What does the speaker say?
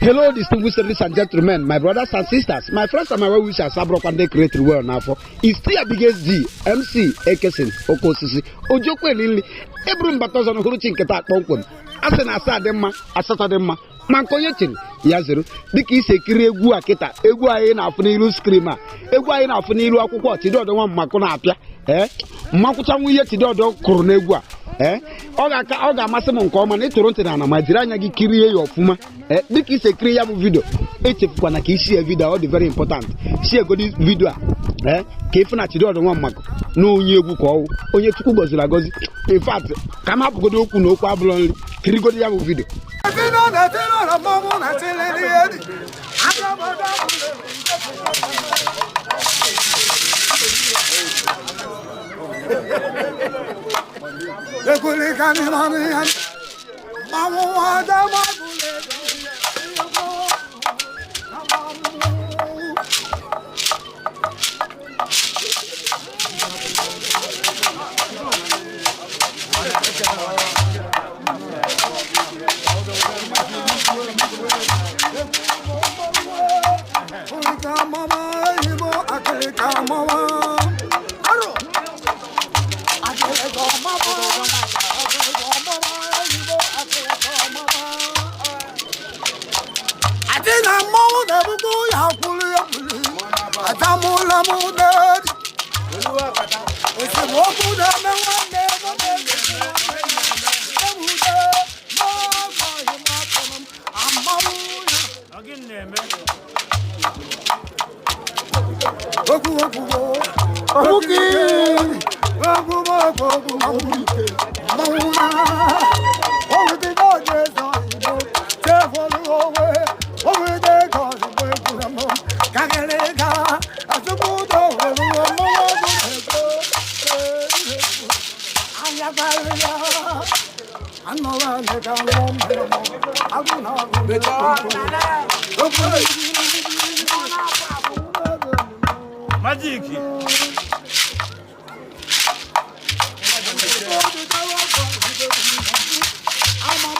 Hello, distinguished ladies and gentlemen, my brothers and sisters, my friends and my well wishers. Abrokande create well now for. It's still a biggest G, MC, Ekesin, Okosisi, Ojokwe Lili, Ebrum Batozon Huruchin Keta Pompon, Asen Asadema, Asatadema, Mankoyetin, Yazuru, Diki Sekiri Egua Keta, Egua in Afunilu Screamer, Egua in Afunilu Akwa, Tido the one Makona Apia, Makutangu Tido Cornegua. Oga masemo nkoma na Toronto na Nigeria anya gi kirie yo fuma diki se kire ya bu video echefukwa na ka share video all the very important share go this video ka ifu na chido do nwa mmako na onye egwu ka owu onye tukwu gozira gozi in fact ka ma bugodo okwu na okwu abụlo nri kirigodo ya bu video Magic. I'm